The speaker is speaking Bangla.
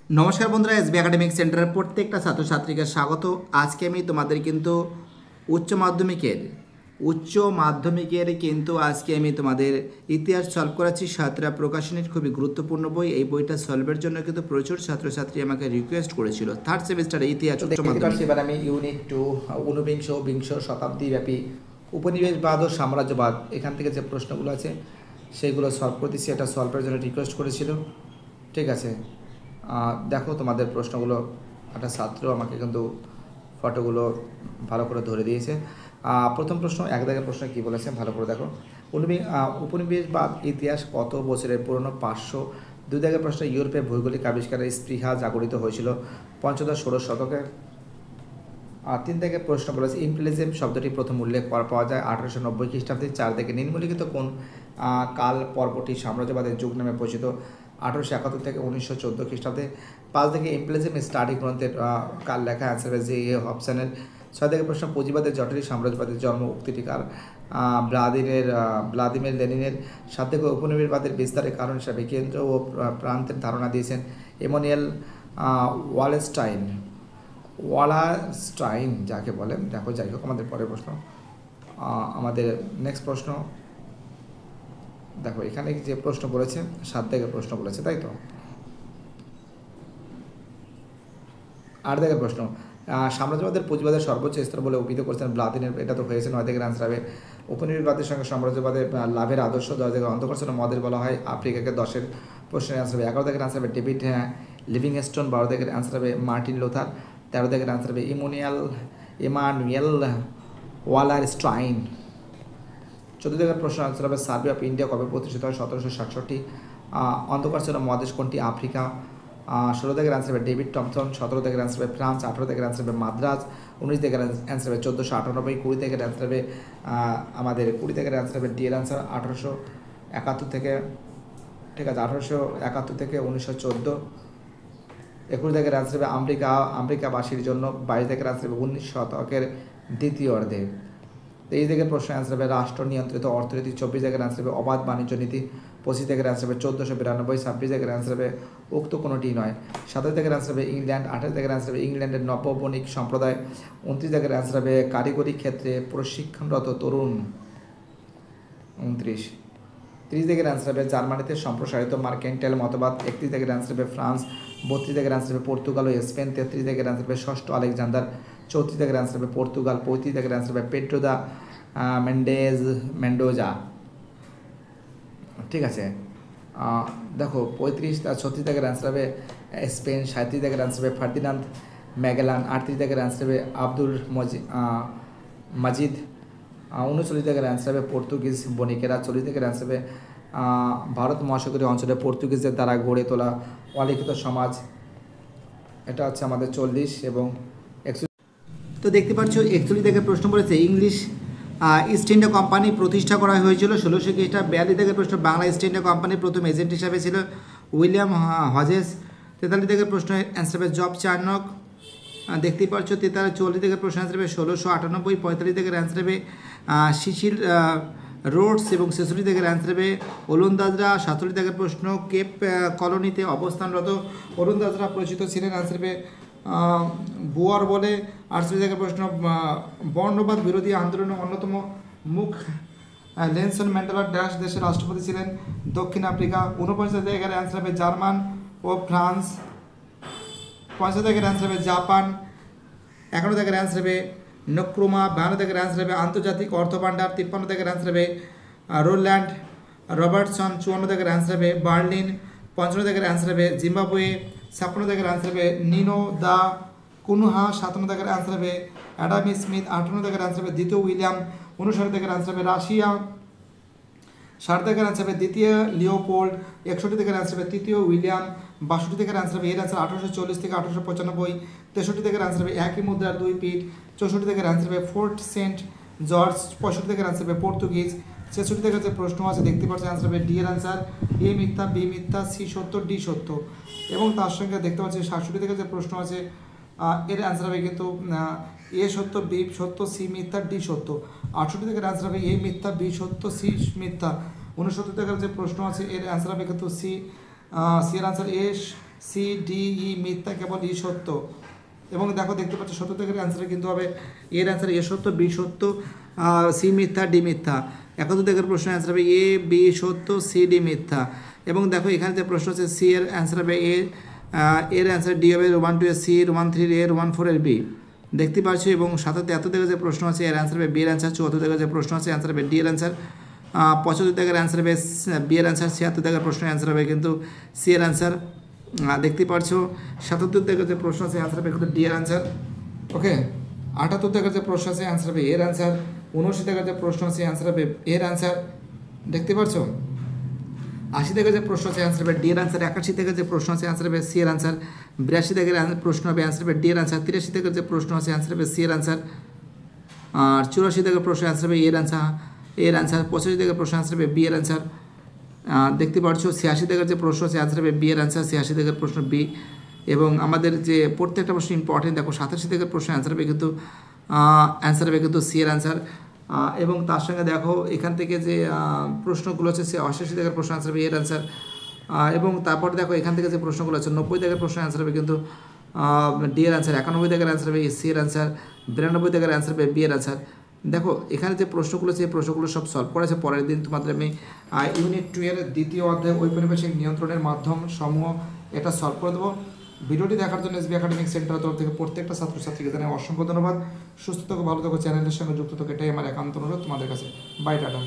নমস্কার বন্ধুরা, এসবি একাডেমিক সেন্টারের প্রত্যেকটা ছাত্রছাত্রীকে স্বাগত। আজকে আমি তোমাদের কিন্তু উচ্চ মাধ্যমিকের কিন্তু আজকে আমি তোমাদের ইতিহাস সলভ করাচ্ছি। সাতরা প্রকাশনীর খুবই গুরুত্বপূর্ণ বই। এই বইটা সলভের জন্য কিন্তু প্রচুর ছাত্রছাত্রী আমাকে রিকোয়েস্ট করেছিল। থার্ড সেমিস্টারে ইতিহাস উচ্চ মাধ্যমিক। এবার আমি ইউনিট 2 ঊনবিংশ শতাব্দীব্যাপী উপনিবেশবাদ ও সাম্রাজ্যবাদ এখান থেকে যে প্রশ্নগুলো আছে সেইগুলো সলভ করতেছি। এটা সলভের জন্য রিকোয়েস্ট করেছিল, ঠিক আছে। দেখো তোমাদের প্রশ্নগুলো, একটা ছাত্র আমাকে কিন্তু ফটোগুলো ভালো করে ধরে দিয়েছে। প্রথম প্রশ্ন, এক দাগের প্রশ্ন কী বলেছে ভালো করে দেখো। উপনিবেশবাদ ইতিহাস কত বছরের পুরনো? 500। দুই দাগের প্রশ্ন, ইউরোপে ভৌগোলিক আবিষ্কারের স্পৃহা জাগরিত হয়েছিল পঞ্চদশ ষোড়শ শতকে। তিন দাগের প্রশ্ন বলেছে ইম্পেরিয়ালিজম শব্দটি প্রথম উল্লেখ পাওয়া যায় 1890 খ্রিস্টাব্দে। চার দাগে নিম্নলিখিত কোন কাল পর্বটি সাম্রাজ্যবাদের যুগ নামে পরিচিত? 1871 থেকে 1914 খ্রিস্টাব্দে। পাঁচ থেকে ইম্পেরিয়ালিজম স্টাডি গ্রন্থের কাল লেখা, অ্যান্সার হবে জে এ হবসনের। ছয় থেকে প্রশ্ন, পুঁজিবাদের জটিল সাম্রাজ্যবাদের জন্ম উক্তিটি কার? ভ্লাদিমির লেনিনের। সাত থেকে উপনিবেশবাদের বিস্তারের কারণ হিসাবে কেন্দ্র ও প্রান্তের ধারণা দিয়েছেন ইমানুয়েল ওয়ালারস্টাইন যাকে বলেন। দেখো, যাই হোক, আমাদের পরের প্রশ্ন, আমাদের নেক্সট প্রশ্ন দেখো। এখানে যে প্রশ্ন বলেছে, সাত দাগের প্রশ্ন বলেছে, তাই তো। আট দাগের প্রশ্ন, সাম্রাজ্যবাদের পুঁজিবাদের সর্বোচ্চ স্তর বলে অভিহিত করছেন ভ্লাদিমির। এটা তো হয়েছে। 9 দাগের আনসার হবে উপনিবেশবাদের সঙ্গে সাম্রাজ্যবাদের লাভের আদর্শ। 10 দাগের অন্তঃকর্ষণ মদের বলা হয় আফ্রিকাকে। 10-এর প্রশ্নের আনসার হবে 11 দাগের আনসার হবে ডেভিড লিভিংস্টোন। 12 দাগের আনসার হবে মার্টিন লুথার। 13 দাগের আনসার হবে ইমানুয়েল ওয়ালারস্টাইন। 14 দাগের প্রশ্ন আনসার হবে সার্ভে অফ ইন্ডিয়া কবে প্রতিষ্ঠিত হয়? 1767। অন্তঃকর্ষণ মহাদেশ কোনটি? আফ্রিকা। 16 দাগের আনসার হবে ডেভিড টমসন। 17 দাগের আনসার হবে ফ্রান্স। 18 দাগের আনসার হবে মাদ্রাজ। 19 দাগের আনসার হবে 1498। 20 দাগের আনসার হবে 20 দাগের আনসার হবে ডি এর আনসার 1871 থেকে, ঠিক আছে, 1871 থেকে 1914। 21 দাগের আনসার হবে আমেরিকাবাসীর জন্য। 22 দাগের আনসার হবে 19 শতকের দ্বিতীয় অর্ধে। 23 দাগের প্রশ্ন আনসার হবে রাষ্ট্র নিয়ন্ত্রিত অর্থনীতি। 24 দাগের আনসার হবে অবাধ বাণিজ্য নীতি। 25 দাগের আনসার হবে 1492। 26 দাগের আনসার হবে উক্ত কোনোটি নয়। 27 দাগের আনসার হবে ইংল্যান্ড। 28 দাগের আনসার হবে ইংল্যান্ডের নববণিক সম্প্রদায়। 29 দাগের আনসার হবে কারিগরি ক্ষেত্রে প্রশিক্ষণরত তরুণ। 29। 30 দাগের আনসার হবে জার্মানিতে সম্প্রসারিত মার্কেন্টাইল মতবাদ। 31 দাগের আনসার হবে ফ্রান্স। 32 দাগের আনসার হবে পর্তুগাল ও স্পেন। 33 দাগের আনসার হবে ষষ্ঠ আলেকজান্ডার। 34 দাগের আনসার হবে পর্তুগাল। 35 দাগের আনসার হবে পেড্রো দা মেন্ডোজা, ঠিক আছে। দেখো 36 দাগের আনসার হবে স্পেন। 37 দাগের আনসার হবে ফার্দিনান্দ ম্যাগেলান। 38 দাগের আনসার হবে আব্দুল মাজিদ। 39 দাগের আনসার হবে পর্তুগিজ বণিকেরা। 40 দাগের আনসার হবে ভারত মহাসাগরীয় অঞ্চলে পর্তুগিজদের দ্বারা গড়ে তোলা অলিখিত সমাজ। এটা হচ্ছে আমাদের 40 এবং 41। তো দেখতে পাচ্ছ 41 দাগের প্রশ্ন বলেছে ইংলিশ ইস্ট ইন্ডিয়া কোম্পানি প্রতিষ্ঠা করা হয়েছিল 1600 খ্রিস্টাব্দে। 42 দাগের প্রশ্ন, বাংলা ইস্ট ইন্ডিয়া কোম্পানির প্রথম এজেন্ট হিসাবে ছিল উইলিয়াম হজেস। 43 দাগের প্রশ্ন অ্যান্সার হবে জব চার্নক। দেখতেই পাচ্ছ 44 দাগের প্রশ্ন অ্যান্সার হবে 1698। 45 দাগের অ্যান্সার হবে সিসিল রোডস এবং 46 দাগের অ্যান্সার হবে ওলন্দাজরা। 47 দাগের প্রশ্ন কেপ কলোনিতে অবস্থানরত ওলন্দাজরা পরিচিত ছিলেন, অ্যান্সার হবে বুয়ার বলে। 48 দাগের প্রশ্ন বর্ণবাদ বিরোধী আন্দোলনের অন্যতম মুখ নেলসন ম্যান্ডেলা ড্যাশ দেশের রাষ্ট্রপতি ছিলেন? দক্ষিণ আফ্রিকা। 49 দাগের অ্যান্সার হবে জার্মান ও ফ্রান্স। 50 দাগের অ্যান্সার হবে জাপান। 51 দাগের অ্যান্সার হবে নক্রুমা। 52 দাগের অ্যান্সার হবে আন্তর্জাতিক অর্থ ভাণ্ডার। 53 দাগের অ্যান্সার হবে রোল্যান্ড রবার্টসন। 54 দাগের অ্যান্সার হবে বার্লিন। 55 দাগের অ্যান্সার হবে জিম্বাবুয়ে। 56 দাগের অ্যান্সার হবে নিনো দা কুনুহা। 57 দাগের অ্যান্সার হবে অ্যাডাম স্মিথ। 58 দাগের অ্যান্সার হবে দ্বিতীয় উইলিয়াম। 59 দাগের অ্যান্সার হবে রাশিয়া। 60 দাগের অ্যান্সার হবে দ্বিতীয় লিওপোল্ড। 61 দাগের অ্যান্সার হবে তৃতীয় উইলিয়াম। 62 দাগের অ্যান্সার হবে এর অ্যান্সার 1840 থেকে 1895। 63 দাগের অ্যান্সার হবে একই মুদ্রার দুই পিঠ। 64 দাগের অ্যান্সার হবে ফোর্ট সেন্ট জর্জ। 65 দাগের অ্যান্সার হবে পর্তুগিজ। 66 দাগের যে প্রশ্ন আছে দেখতে পাচ্ছেন অ্যান্সার হবে ডি এর অ্যান্সার এ মিথ্যা, বি মিথ্যা, সি সত্য, ডি সত্য। এবং তার সঙ্গে দেখতে পাচ্ছি 67 দাগের যে প্রশ্ন আছে এর অ্যান্সার হবে কিন্তু এ সত্য, বি সত্য, সি মিথ্যা, ডি সত্য। 68 দাগের অ্যান্সার হবে এ মিথ্যা, বি সত্য, সি মিথ্যা। 69 দাগের যে প্রশ্ন আছে এর অ্যান্সার হবে কিন্তু সি এর answer A C D E মিথ্যা, কেবল ই সত্য। এবং দেখো দেখতে পাচ্ছ 70 দাগের অ্যান্সার কিন্তু হবে এর অ্যান্সার এ সত্য, বি সত্য, সি মিথ্যা, ডি মিথ্যা। 71 দাগের প্রশ্নের অ্যান্সার হবে এ বি সত্য, সি ডি মিথ্যা। এবং দেখো এখানে যে প্রশ্ন আছে সি এর অ্যান্সার হবে এ, এর অ্যান্সার ডি হবে, রোমান 2 এর সি, রোমান 3 এর রোমান 4 এর বি, দেখতে পাচ্ছ। এবং 77 দাগের যে প্রশ্ন আছে এর অ্যান্সার হবে বি এর অ্যান্সার। 74 দাগের যে প্রশ্ন আছে অ্যান্সার হবে ডি এর অ্যান্সার। 75 দাগের অ্যান্সার হবে বি এর অ্যান্সার। 76 দাগের প্রশ্নের অ্যান্সার হবে কিন্তু সি এর অ্যান্সার, দেখতে পাচ্ছো। 77 দাগের যে প্রশ্ন আছে অ্যান্সার হবে কিন্তু ডি এর অ্যান্সার। ওকে, 78 দাগের যে প্রশ্ন আছে অ্যান্সার হবে এর অ্যান্সার। 79 দাগের যে প্রশ্ন আছে অ্যান্সার হবে এর অ্যান্সার, দেখতে পাচ্ছো। 80 দাগের যে প্রশ্ন আছে অ্যান্সার হবে ডি এর অ্যান্সার। 81 দাগের যে প্রশ্ন আছে অ্যান্সার হবে সি এর অ্যান্সার। 82 দাগের প্রশ্ন হবে অ্যান্সার হবে ডি এর অ্যান্সার। 83 দাগের যে প্রশ্ন আছে অ্যান্সার হবে সি এর অ্যান্সার। আর 84 দাগের প্রশ্ন অ্যান্সার হবে এর অ্যান্সার, এর অ্যান্সার। 85 দাগের প্রশ্ন অ্যান্সার হবে বি এর অ্যান্সার, দেখতে পাচ্ছ। 86 দাগের যে প্রশ্ন আছে অ্যান্সার হবে বি এর অ্যান্সার, 86 দাগের প্রশ্ন বি। এবং আমাদের যে প্রত্যেকটা প্রশ্ন ইম্পর্টেন্ট, দেখো 87 দাগের প্রশ্ন অ্যান্সার হবে কিন্তু সি এর অ্যান্সার। এবং তার সঙ্গে দেখো এখান থেকে যে প্রশ্নগুলো আছে সে 88 দাগের প্রশ্ন অ্যান্সার হবে এর অ্যান্সার। এবং তারপর দেখো এখান থেকে যে প্রশ্নগুলো আছে 90 দাগের প্রশ্ন অ্যান্সার হবে কিন্তু ডি এর অ্যান্সার। 91 দাগের অ্যান্সার হবে সি এর অ্যান্সার। 92 দাগের অ্যান্সার হবে বি এর অ্যান্সার। দেখো এখানে যে প্রশ্নগুলো আছে এই প্রশ্নগুলো সব সলভ করেছে। পরের দিন তোমাদের আমি ইউনিট 2 এর দ্বিতীয় অধ্যায় ঔপনিবেশিক নিয়ন্ত্রণের মাধ্যম সমূহ এটা সলভ করে দেবো। ভিডিওটি দেখার জন্য এসবি একাডেমিক সেন্টারের তরফ থেকে প্রত্যেকটা ছাত্রছাত্রীকে জানাই অসংখ্য ধন্যবাদ। সুস্থ থাকো, ভালো থাকো, চ্যানেলের সঙ্গে যুক্ত থাকো, এটাই আমার একান্ত অনুরোধ তোমাদের কাছে। Bye, tata.